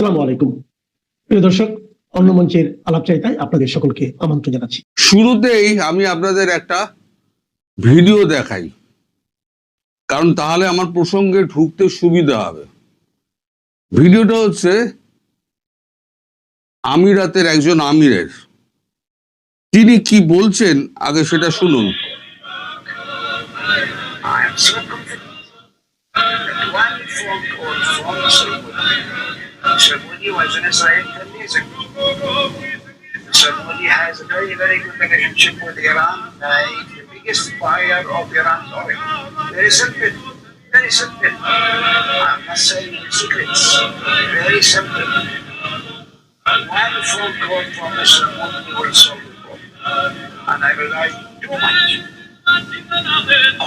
আসসালামু আলাইকুম প্রিয় দর্শক, অন্য মঞ্চের আলাপচারিতায় আপনাদের সকলকে আমন্ত্রণ জানাচ্ছি। শুরুতেই আমি আপনাদের একটা ভিডিও দেখাই, কারণ তাহলে আমার প্রসঙ্গে ঢুকতে সুবিধা হবে। ভিডিওটা হচ্ছে আমিরাতের একজন আমিরের। তিনি কি বলছেন আগে সেটা শুনুন। Saudi has a very, very good relationship with Iran. It's the biggest buyer of Iran's oil. Very simple. Very simple. I'm not saying secrets. Very simple. One phone call from Mr. Modi will solve the problem. And I rely too much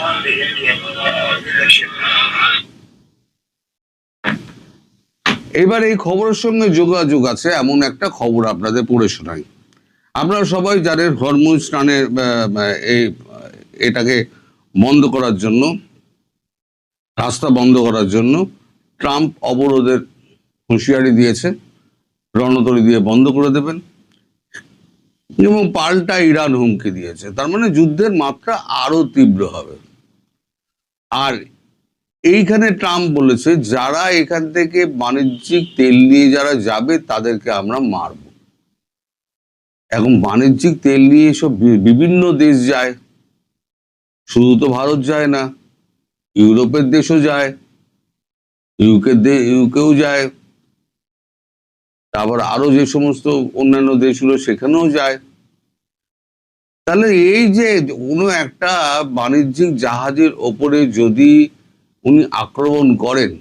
on the Indian leadership. এবার এই খবরের সঙ্গে যোগাযোগ আছে এমন একটা খবর আপনাদের পড়ে শোনাই। আপনারা সবাই জানেন হরমুজ স্নানের এটাকে বন্ধ করার জন্য, রাস্তা বন্ধ করার জন্য ট্রাম্প অবরোধের হুঁশিয়ারি দিয়েছে, রণতরী দিয়ে বন্ধ করে দেবেন, এবং পাল্টা ইরান হুমকি দিয়েছে। তার মানে যুদ্ধের মাত্রা আরো তীব্র হবে। আর এইখানে ট্রাম্প বলেছে যারা এখান থেকে বাণিজ্যিক তেল নিয়ে যারা যাবে তাদেরকে আমরা মারব। এখন বাণিজ্যিক তেল নিয়ে সব বিভিন্ন দেশ যায়, শুধু তো ভারত যায় না, ইউরোপের দেশও যায়, ইউকেও যায়, তারপর আরো যে সমস্ত অন্যান্য দেশগুলো সেখানেও যায়। তাহলে এই যে কোনো একটা বাণিজ্যিক জাহাজের ওপরে যদি উনি আক্রমণ করেন,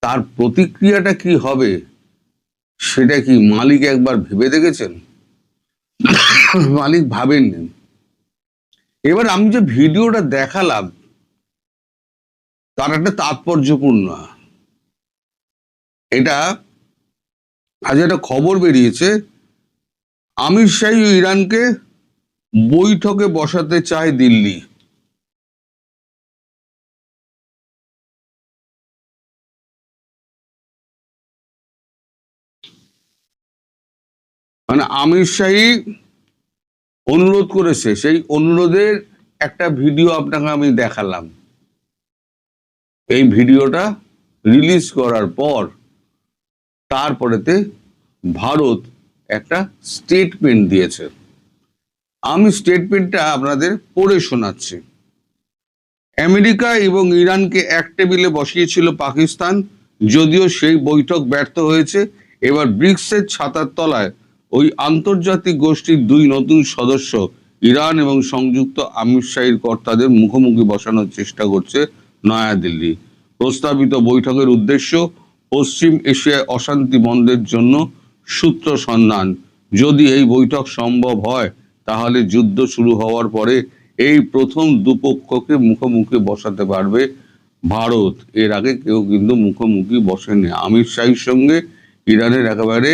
তার প্রতিক্রিয়াটা কি হবে সেটা কি মালিক একবার ভেবে দেখেছেন? মালিক ভাবেননি। এবার আমি যে ভিডিওটা দেখালাম তার একটা তাৎপর্যপূর্ণ, এটা আজ একটা খবর বেরিয়েছে, আমির শাহী ও ইরানকে বৈঠকে বসাতে চায় দিল্লি। মানে আমির শাহী অনুরোধ করেছে, সেই অনুরোধের একটা ভিডিও আপনাকে আমি দেখালাম। এই ভিডিওটা রিলিজ করার পর তারপরেতে ভারত একটা স্টেটমেন্ট দিয়েছে। আমি স্টেটমেন্টটা আপনাদের পড়ে শোনাচ্ছি। আমেরিকা এবং ইরানকে এক টেবিলে বসিয়েছিল পাকিস্তান, যদিও সেই বৈঠক ব্যর্থ হয়েছে। এবার ব্রিক্সের ছাতার তলায় ওই আন্তর্জাতিক গোষ্ঠীর দুই নতুন সদস্য ইরান এবং সংযুক্ত আমির শাহীর কর্তাদের মুখোমুখি বসানোর চেষ্টা করছে নয়াদিল্লি। প্রস্তাবিত বৈঠকের উদ্দেশ্য পশ্চিম এশিয়ায় অশান্তি বন্ধের জন্য সূত্র সন্ধান। যদি এই বৈঠক সম্ভব হয় তাহলে যুদ্ধ শুরু হওয়ার পরে এই প্রথম দুপক্ষকে মুখোমুখি বসাতে পারবে ভারত। এর আগে কেউ কিন্তু মুখোমুখি বসেনি। আমির শাহীর সঙ্গে ইরানের একেবারে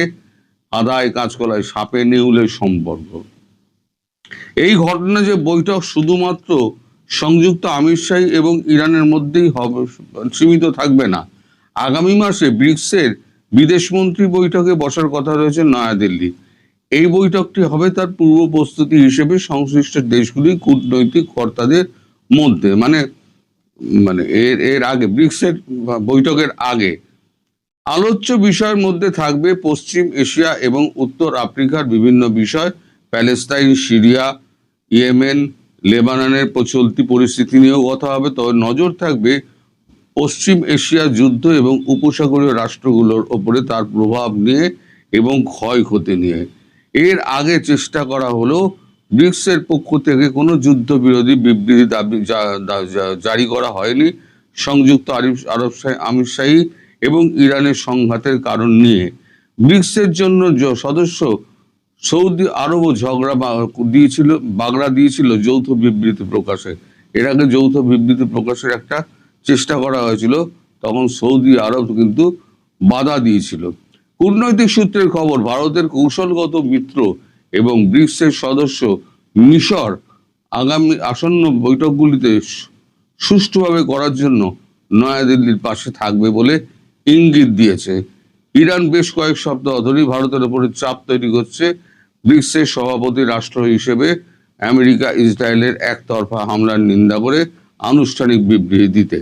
আদায় কাজকলায় সাপে নেউলের সম্পর্ক। এই ঘটনা যে বৈঠক শুধুমাত্র সংযুক্ত আমির শাহী এবং ইরানের মধ্যেই হবে সীমিত থাকবে না, আগামী মাসে ব্রিক্সের বিদেশমন্ত্রী বৈঠকে বসার কথা রয়েছে নয়াদিল্লি। এই বৈঠকটি হবে তার পূর্ব প্রস্তুতি হিসেবে সংশ্লিষ্ট দেশগুলির কূটনৈতিক কর্তাদের মধ্যে, মানে এর আগে ব্রিক্সের বৈঠকের আগে। আলোচ্য বিষয়ের মধ্যে থাকবে পশ্চিম এশিয়া এবং উত্তর আফ্রিকার বিভিন্ন বিষয়, প্যালেস্তাইন, সিরিয়া, ইয়েমেন, লেবাননের চলতি পরিস্থিতি নিয়েও কথা হবে। তবে নজর থাকবে পশ্চিম এশিয়া যুদ্ধ এবং উপসাগরীয় রাষ্ট্রগুলোর ওপরে তার প্রভাব নিয়ে এবং ক্ষয়ক্ষতি নিয়ে। এর আগে চেষ্টা করা হলো ব্রিক্সের পক্ষ থেকে কোনো যুদ্ধবিরোধী বিবৃতি জারি করা হয়নি সংযুক্ত আরব আমির শাহী এবং ইরানের সংঘাতের কারণ নিয়ে। ব্রিক্সের জন্য সদস্য সৌদি আরবও বাগড়া দিয়েছিল যৌথ বিবৃতি প্রকাশে। এর আগে যৌথ বিবৃতি প্রকাশের একটা চেষ্টা করা হয়েছিল, তখন সৌদি আরব কিন্তু বাধা দিয়েছিল। কূটনৈতিক সূত্রের খবর, ভারতের কৌশলগত মিত্র এবং ব্রিক্সের সদস্য মিশর আগামী আসন্ন বৈঠকগুলিতে সুষ্ঠুভাবে করার জন্য নয়াদিল্লির পাশে থাকবে বলে ইঙ্গিত দিয়েছে। ইরান বেশ কয়েক সপ্তাহ ধরেই ভারতের উপরে চাপ তৈরি করছে ব্রিক্সের সভাপতি রাষ্ট্র হিসেবে আমেরিকা ইসরায়েলের একতরফা হামলার নিন্দা করে আনুষ্ঠানিক বিবৃতি দিতে।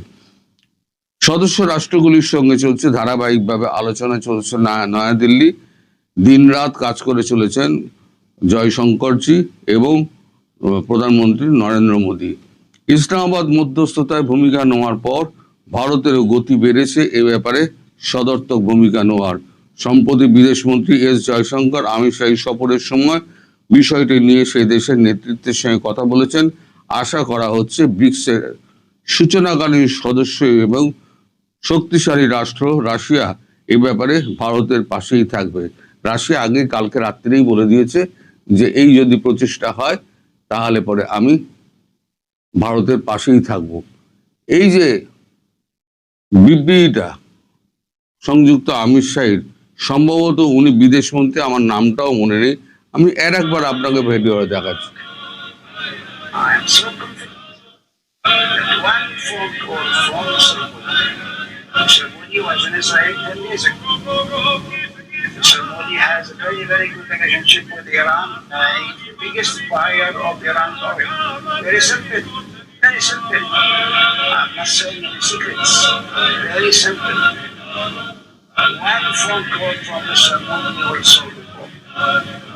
সদস্য রাষ্ট্রগুলির সঙ্গে চলছে ধারাবাহিকভাবে আলোচনা চলছে নয়াদিল্লি। দিনরাত কাজ করে চলেছেন জয়শঙ্করজি এবং প্রধানমন্ত্রী নরেন্দ্র মোদী। ইসলামাবাদ মধ্যস্থতায় ভূমিকা নেওয়ার পর ভারতেরও গতি বেড়েছে এ ব্যাপারে সদর্থক ভূমিকা নেওয়ার। সম্প্রতি বিদেশমন্ত্রী এস জয়শঙ্কর আমির শাহী সফরের সময় বিষয়টি নিয়ে সেই দেশের নেতৃত্বের সঙ্গে কথা বলেছেন। আশা করা হচ্ছে ব্রিক্সের সূচনাকালীন সদস্য এবং শক্তিশালী রাষ্ট্র রাশিয়া এ ব্যাপারে ভারতের পাশেই থাকবে। রাশিয়া আগে কালকে রাত্রেই বলে দিয়েছে যে এই যদি প্রচেষ্টা হয় তাহলে পরে আমি ভারতের পাশেই থাকব। এই যে বিবৃতিটা সংযুক্ত আমির শাহীর, সম্ভবত উনি বিদেশমন্ত্রী, আমার নামটাও মনে নেই, আমি একবার আপনাকে ভিডিওটা দেখাচ্ছি। I am so confident that one phone call from Mr. Modi was in Israel 10 years ago. Mr. Modi has a very, very good relationship with Iran. He's the biggest buyer of Iran's oil. Very simple. Very simple. I'm not saying any secrets. Very simple. One phone call from Mr. Modi will solve the problem.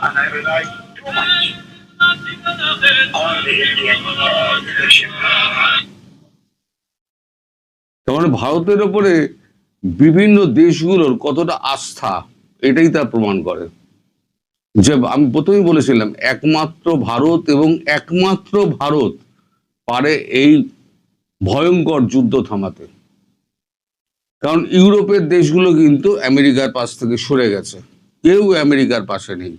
And I rely too much on the Indian leadership. তার মানে ভারতের ওপরে বিভিন্ন দেশগুলোর কতটা আস্থা, এটাই তা প্রমাণ করে। যে আমি প্রথমেই বলেছিলাম একমাত্র ভারত এবং একমাত্র ভারত পারে এই ভয়ঙ্কর যুদ্ধ থামাতে। কারণ ইউরোপের দেশগুলো কিন্তু আমেরিকার পাশ থেকে সরে গেছে, কেউ আমেরিকার পাশে নেই।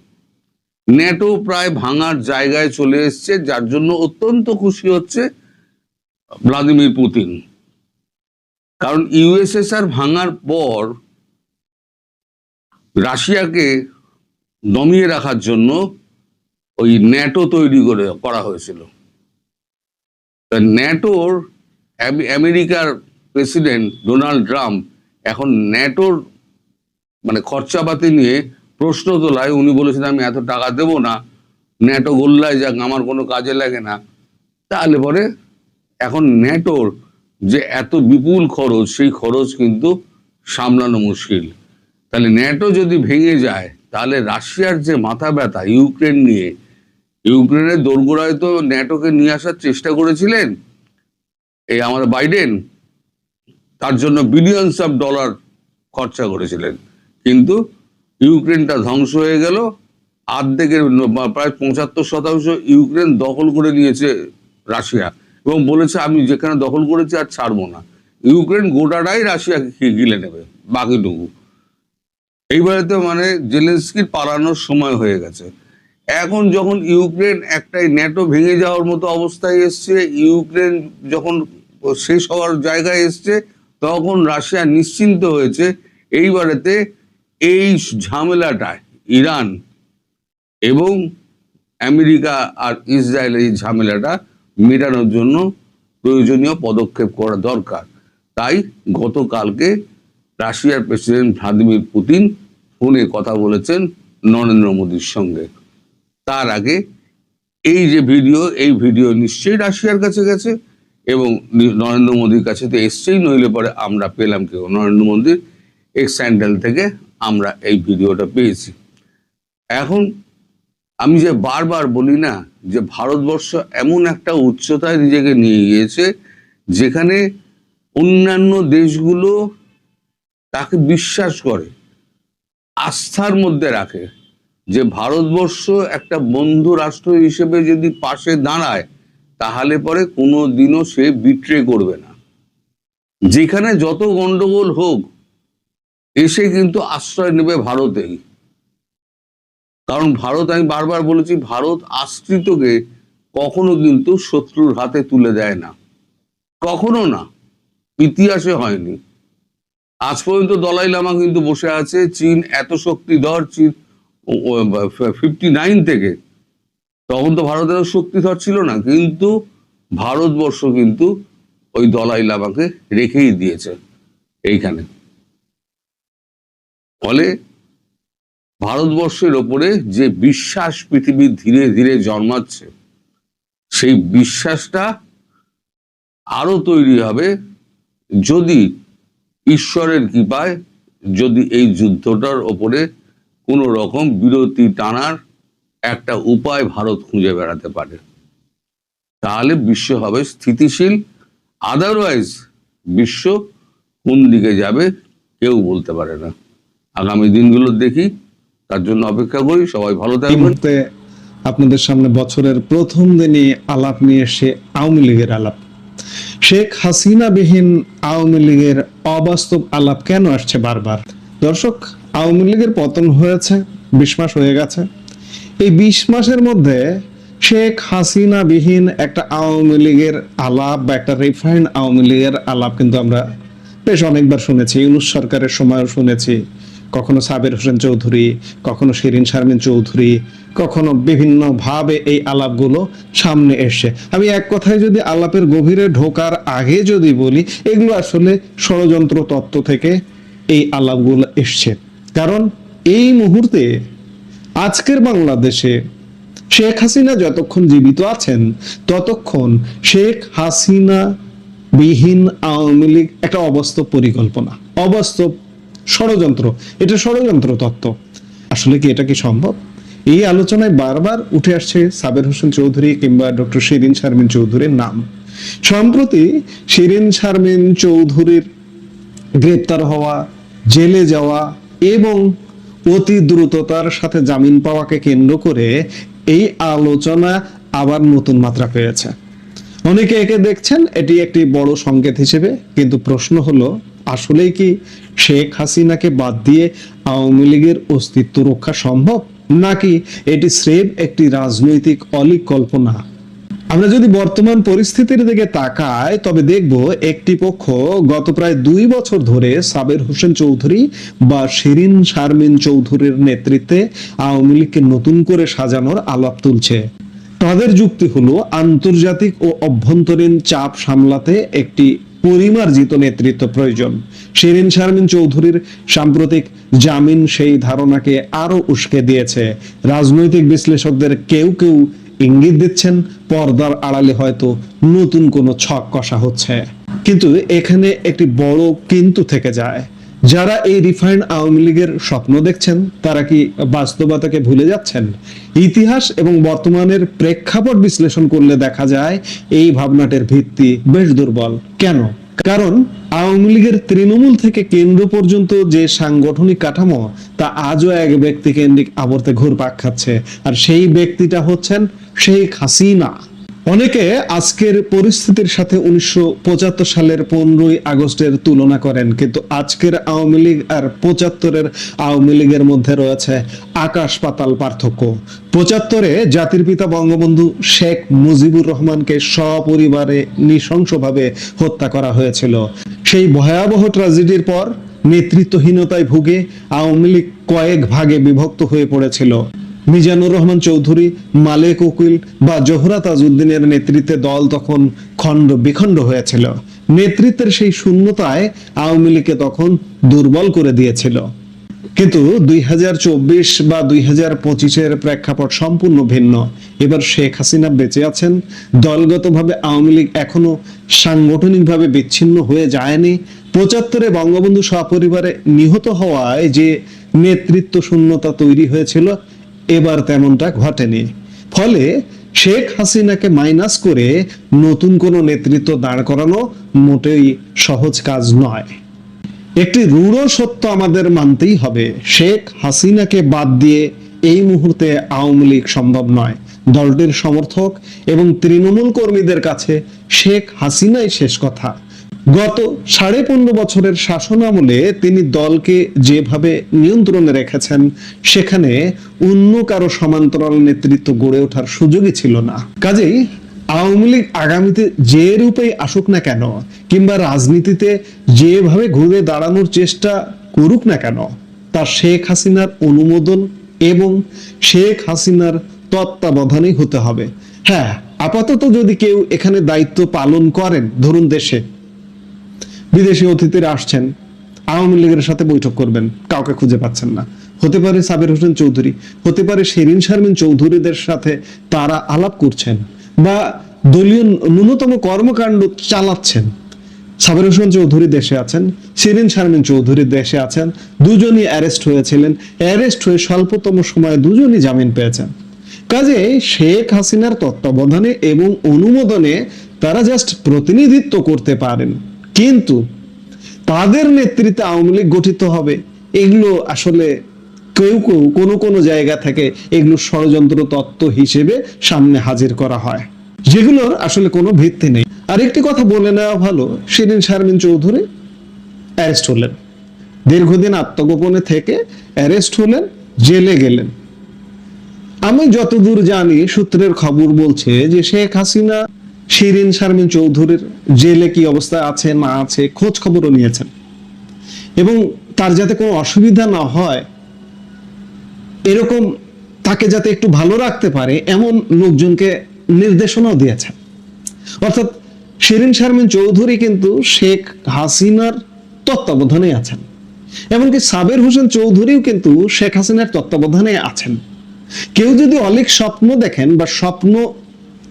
ন্যাটো প্রায় ভাঙার জায়গায় চলে এসছে, যার জন্য অত্যন্ত খুশি হচ্ছে ভ্লাদিমির পুতিন। কারণ ইউএসএসআর ভাঙার পর রাশিয়াকে দমিয়ে রাখার জন্য ওই ন্যাটো তৈরি করা হয়েছিল। ন্যাটোর আমেরিকার প্রেসিডেন্ট ডোনাল্ড ট্রাম্প এখন ন্যাটোর মানে খরচাপাতি নিয়ে প্রশ্ন তোলায় উনি বলেছেন আমি এত টাকা দেব না, ন্যাটো গোল্লায় যাক, আমার কোনো কাজে লাগে না। তাহলে পরে এখন ন্যাটোর যে এত বিপুল খরচ, সেই খরচ কিন্তু সামলানো মুশকিল। তাহলে ন্যাটো যদি ভেঙে যায় তাহলে রাশিয়ার যে মাথা ব্যথা ইউক্রেন নিয়ে, ইউক্রেনের দোরগোড়ায় তো ন্যাটোকে নিয়ে আসার চেষ্টা করেছিলেন এই আমাদের বাইডেন, তার জন্য বিলিয়নস অফ ডলার খরচা করেছিলেন, কিন্তু ইউক্রেনটা ধ্বংস হয়ে গেল। অর্ধেকের প্রায় 75% ইউক্রেন দখল করে নিয়েছে রাশিয়া এবং বলেছে আমি যেখানে দখল করেছি আর ছাড়বো না। ইউক্রেন গোটাটাই রাশিয়াকে গিলে নেবে বাকিটুকু। এইবারে তো মানে জেলেনস্কির পালানোর সময় হয়ে গেছে। এখন যখন ইউক্রেন একটাই ন্যাটো ভেঙে যাওয়ার মতো অবস্থায় এসছে, ইউক্রেন যখন শেষ হওয়ার জায়গায় এসছে, তখন রাশিয়া নিশ্চিন্ত হয়েছে এইবারেতে এই ঝামেলাটায় ইরান এবং আমেরিকা আর ইসরায়েলের এই ঝামেলাটা মেটানোর জন্য প্রয়োজনীয় পদক্ষেপ করা দরকার। তাই গতকালকে রাশিয়ার প্রেসিডেন্ট ভ্লাদিমির পুতিন ফোনে কথা বলেছেন নরেন্দ্র মোদীর সঙ্গে। তার আগে এই যে ভিডিও, এই ভিডিও নিশ্চয়ই রাশিয়ার কাছে গেছে এবং নরেন্দ্র মোদীর কাছে তো এসছেই, নইলে পরে আমরা পেলাম কেউ নরেন্দ্র মোদীর এক্স হ্যান্ডেল থেকে আমরা এই ভিডিওটা পেয়েছি। এখন আমি যে বারবার বলি না যে ভারতবর্ষ এমন একটা উচ্চতায় নিজেকে নিয়ে গিয়েছে যেখানে অন্যান্য দেশগুলো তাকে বিশ্বাস করে, আস্থার মধ্যে রাখে যে ভারতবর্ষ একটা বন্ধু রাষ্ট্র হিসেবে যদি পাশে দাঁড়ায় তাহলে পরে কোনো দিনও সে বিট্রে করবে না। যেখানে যত গন্ডগোল হোক এসে কিন্তু আশ্রয় নেবে ভারতেই। কারণ ভারত, আমি বারবার বলেছি, ভারত আশ্রিতকে কখনো কিন্তু শত্রুর হাতে তুলে দেয় না, কখনো না, ইতিহাসে হয়নি। আজ পর্যন্ত দলাই লামা কিন্তু বসে আছে। চীন এত শক্তিধর, চীন 59 থেকে, তখন তো ভারতের শক্তিধর ছিল না, কিন্তু ভারতবর্ষ কিন্তু ওই দলাই লামাকে রেখেই দিয়েছে এইখানে। ফলে ভারতবর্ষের ওপরে যে বিশ্বাস পৃথিবী ধীরে ধীরে জন্মাচ্ছে, সেই বিশ্বাসটা আরো তৈরি হবে যদি ঈশ্বরের কৃপায় যদি এই যুদ্ধটার ওপরে কোনো রকম বিরতি টানার একটা উপায় ভারত খুঁজে বেড়াতে পারে, তাহলে বিশ্ব হবে স্থিতিশীল। আদারওয়াইজ বিশ্ব কোন দিকে যাবে কেউ বলতে পারে না। আগামী দিনগুলো দেখি, তার জন্য অপেক্ষা করি। সবাই ভালো এই থাকবেন। মুহূর্তে আপনাদের সামনে বছরের প্রথম দিনই আলাপ নিয়ে এসে আওয়ামী লীগের আলাপ। শেখ হাসিনা বিহীন আওয়ামী লীগের অবাস্তব আলাপ কেন আসছে বারবার? দর্শক, আওয়ামী লীগের পতন হয়েছে 20 মাস হয়ে গেছে। এই 20 মাসের মধ্যে শেখ হাসিনা বিহীন একটা আওয়ামী লীগের আলাপ বা একটা রিফাইন্ড আওয়ামী লীগের আলাপ কিন্তু আমরা বেশ অনেকবার শুনেছি। ইউনূস সরকারের সময়ও শুনেছি, কখনো সাবের হোসেন চৌধুরী, কখনো শিরিন শারমিন চৌধুরী, কখনো বিভিন্ন ভাবে এই আলাপগুলো সামনে এসছে। আমি এক কথায় যদি আলাপের গভীরে ঢোকার আগে যদি বলি, এগুলো আসলে ষড়যন্ত্র তত্ত্ব থেকে এই আলাপগুলো এসছে। কারণ এই মুহূর্তে আজকের বাংলাদেশে শেখ হাসিনা যতক্ষণ জীবিত আছেন ততক্ষণ শেখ হাসিনা বিহীন আওয়ামী লীগ একটা অবাস্তব পরিকল্পনা, অবাস্তব ষড়যন্ত্র। এটা ষড়যন্ত্র তত্ত্ব। আসলে কি এটা কি সম্ভব? এই আলোচনায় বারবার উঠে আসছে সাবের হোসেন চৌধুরী কিংবা ডক্টর শিরিন শারমিন চৌধুরীর নাম। সম্প্রতি শিরিন শারমিন চৌধুরীর গ্রেপ্তার হওয়া, জেলে যাওয়া এবং অতি দ্রুততার সাথে জামিন পাওয়াকে কেন্দ্র করে এই আলোচনা আবার নতুন মাত্রা পেয়েছে। অনেকে একে দেখছেন এটি একটি বড় সংকেত হিসেবে, কিন্তু প্রশ্ন হলো আসলেই কি শেখ হাসিনাকে বাদ দিয়ে আওয়ামী লীগের অস্তিত্ব রক্ষা সম্ভব, নাকি এটি স্রেফ একটি রাজনৈতিক অলীক কল্পনা? আমরা যদি বর্তমান পরিস্থিতির দিকে তাকাই তবে দেখব একটি পক্ষ গত প্রায় 2 বছর ধরে সাবের হোসেন চৌধুরী বা শিরিন শারমিন চৌধুরীর নেতৃত্বে আওয়ামী লীগকে নতুন করে সাজানোর আলাপ তুলছে। তাদের যুক্তি হলো আন্তর্জাতিক ও অভ্যন্তরীণ চাপ সামলাতে একটি পরিমার্জিত নেতৃত্ব প্রয়োজন। শিরিন শারমিন চৌধুরীর সাম্প্রতিক জামিন সেই ধারণাকে আরো উস্কে দিয়েছে। রাজনৈতিক বিশ্লেষকদের কেউ কেউ ইঙ্গিত দিচ্ছেন পর্দার আড়ালে হয়তো নতুন কোনো ছক কষা হচ্ছে। কিন্তু এখানে একটি বড় কিন্তু থেকে যায়। যারা এই রিফাইন্ড আওয়ামী লীগের স্বপ্ন দেখছেন তারা কি বাস্তবতাকে ভুলে যাচ্ছেন? ইতিহাস এবং বর্তমানের প্রেক্ষাপট বিশ্লেষণ করলে দেখা যায় এই ভাবনাটির ভিত্তি বেশ দুর্বল। কেন? কারণ আওয়ামী লীগের তৃণমূল থেকে কেন্দ্র পর্যন্ত যে সাংগঠনিক কাঠামো তা আজও এক ব্যক্তি কেন্দ্রিক আবর্তে ঘুরপাক খাচ্ছে, আর সেই ব্যক্তিটা হচ্ছেন শেখ হাসিনা। অনেকে আজকের পরিস্থিতির সাথে 1975 সালের 15ই আগস্টের তুলনা করেন, কিন্তু আজকের আওয়ামী লীগ আর 75-এর আওয়ামী লীগের মধ্যে রয়েছে আকাশ পাতাল পার্থক্য। 75-এ জাতির পিতা বঙ্গবন্ধু শেখ মুজিবুর রহমানকে সপরিবারে নৃশংসভাবে হত্যা করা হয়েছিল। সেই ভয়াবহ ট্র্যাজেডির পর নেতৃত্বহীনতায় ভুগে আওয়ামী লীগ কয়েক ভাগে বিভক্ত হয়ে পড়েছিল। মিজানুর রহমান চৌধুরী, মালেক উকিল বা জোহরা তাজউদ্দিনের নেতৃত্বে দল তখন খণ্ড বিখণ্ড হয়েছিল। নেতৃত্বের সেই শূন্যতায় আওয়ামী লীগকে তখন দুর্বল করে দিয়েছিল। কিন্তু 2024 বা 2025-এর প্রেক্ষাপট সম্পূর্ণ ভিন্ন। এবার শেখ হাসিনা বেঁচে আছেন, দলগতভাবে আওয়ামী লীগ এখনো সাংগঠনিকভাবে বিচ্ছিন্ন হয়ে যায়নি। 75-এ বঙ্গবন্ধু সপরিবারে নিহত হওয়ায় যে নেতৃত্ব শূন্যতা তৈরি হয়েছিল এবার তেমনটা ঘটেনি। ফলে শেখ হাসিনাকে মাইনাস করে নতুন কোনো নেতৃত্ব দাঁড় করানো মোটেই সহজ কাজ নয়। একটি রূঢ় সত্য আমাদের মানতেই হবে, শেখ হাসিনাকে বাদ দিয়ে এই মুহূর্তে আওয়ামী লীগ সম্ভব নয়। দলটির সমর্থক এবং তৃণমূল কর্মীদের কাছে শেখ হাসিনাই শেষ কথা। গত 15.5 বছরের শাসন আমলে তিনি দলকে যেভাবে নিয়ন্ত্রণে রেখেছেন সেখানে অন্য কারো সমান্তরাল নেতৃত্ব গড়ে ওঠার সুযোগই ছিল না। কাজেই আওয়ামী লীগ আগামীতে যে রূপেই আসুক না কেন কিংবা রাজনীতিতে যেভাবে ঘুরে দাঁড়ানোর চেষ্টা করুক না কেন, তা শেখ হাসিনার অনুমোদন এবং শেখ হাসিনার তত্ত্বাবধানেই হতে হবে। হ্যাঁ, আপাতত যদি কেউ এখানে দায়িত্ব পালন করেন, ধরুন দেশে বিদেশি অতিথিরা আসছেন, আওয়ামী লীগের সাথে বৈঠক করবেন, কাউকে খুঁজে পাচ্ছেন না। হতে পারে সাবের হোসেন চৌধুরী, হতে পারে শিরিন শারমিন চৌধুরীদের সাথে তারা আলাপ করছেন বা দলীয় ন্যূনতম কর্মকাণ্ড চালাচ্ছেন। সাবের হোসেন চৌধুরী দেশে আছেন, শিরিন শারমিন চৌধুরী দেশে আছেন, দুজনই অ্যারেস্ট হয়েছিলেন, অ্যারেস্ট হয়ে স্বল্পতম সময়ে দুজনই জামিন পেয়েছেন। কাজে শেখ হাসিনার তত্ত্বাবধানে এবং অনুমোদনে তারা জাস্ট প্রতিনিধিত্ব করতে পারেন, কিন্তু তাদের নেতৃত্বে আওয়ামী লীগ গঠিত হবে, এগুলো আসলে কেউ কেউ কোনো কোনো জায়গা থেকে এগুলো ষড়যন্ত্র তত্ত্ব হিসেবে সামনে হাজির করা হয়, যেগুলোর আসলে কোনো ভিত্তি নেই। আরেকটি কথা বলে নেওয়া ভালো, শিরিন শারমিন চৌধুরী অ্যারেস্ট হলেন, দীর্ঘদিন আত্মগোপনে থেকে অ্যারেস্ট হলেন, জেলে গেলেন। আমি যতদূর জানি, সূত্রের খবর বলছে যে শেখ হাসিনা শিরিন শারমিন চৌধুরীর জেলে কি অবস্থা আছে না আছে খোঁজ খবরও নিয়েছেন, এবং তার যাতে কোনো অসুবিধা না হয় এরকম, তাকে যাতে একটু ভালো রাখতে পারে এমন লোকজনকে নির্দেশনাও দিয়েছেন। অর্থাৎ শিরিন শারমিন চৌধুরী কিন্তু শেখ হাসিনার তত্ত্বাবধানে আছেন, এমনকি সাবের হোসেন চৌধুরীও কিন্তু শেখ হাসিনার তত্ত্বাবধানে আছেন। কেউ যদি অলিক স্বপ্ন দেখেন বা স্বপ্ন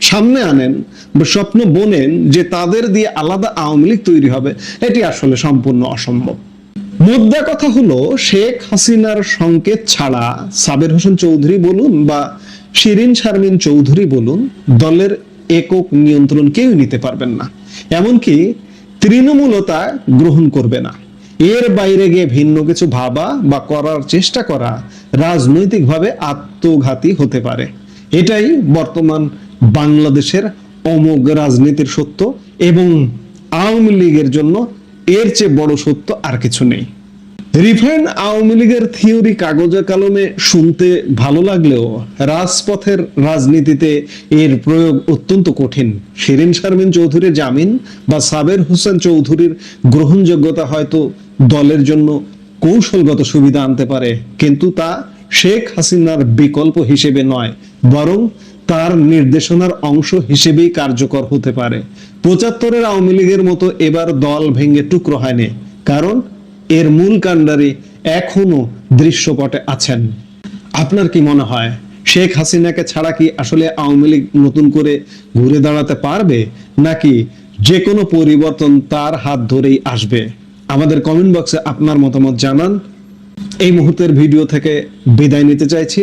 সামনে আনেন বা স্বপ্ন বোনেন যে তাদের দিয়ে আলাদা আওয়ামী লীগ তৈরি হবে, এটি আসলে সম্পূর্ণ অসম্ভব। মুদ্রা কথা হলো, শেখ হাসিনার সংকেত ছাড়া সাবের হোসেন চৌধুরী বলুন বা শিরিন শারমিন চৌধুরী বলুন, দলের একক নিয়ন্ত্রণ কেউ নিতে পারবেন না, এমনকি তৃণমূলতা গ্রহণ করবে না। এর বাইরে গিয়ে ভিন্ন কিছু ভাবা বা করার চেষ্টা করা রাজনৈতিকভাবে আত্মঘাতী হতে পারে। এটাই বর্তমান বাংলাদেশের অমোঘ রাজনীতির সত্য, এবং আওয়ামী লীগের জন্য এর চেয়ে বড় সত্য আর কিছু নেই। রিফাইন্ড আওয়ামী লীগের থিওরি কাগজে কলমে শুনতে ভালো লাগলেও রাজপথের রাজনীতিতে এর প্রয়োগ অত্যন্ত কঠিন। শিরিন শারমিন চৌধুরীর জামিন বা সাবের হোসেন চৌধুরীর গ্রহণযোগ্যতা হয়তো দলের জন্য কৌশলগত সুবিধা আনতে পারে, কিন্তু তা শেখ হাসিনার বিকল্প হিসেবে নয়, বরং তার নির্দেশনার অংশ হিসেবেই কার্যকর হতে পারে। ৭৫-এর আওয়ামী লীগের মতো এবার দল ভেঙে টুকরো হয়নি, কারণ এর মূল কাণ্ডারি এখনো দৃশ্যপটে আছেন। আপনার কি মনে হয়, শেখ হাসিনাকে ছাড়া কি আসলে আওয়ামী লীগ নতুন করে ঘুরে দাঁড়াতে পারবে, নাকি যে কোনো পরিবর্তন তার হাত ধরেই আসবে? আমাদের কমেন্ট বক্সে আপনার মতামত জানান। এই মুহূর্তের ভিডিও থেকে বিদায় নিতে চাইছি।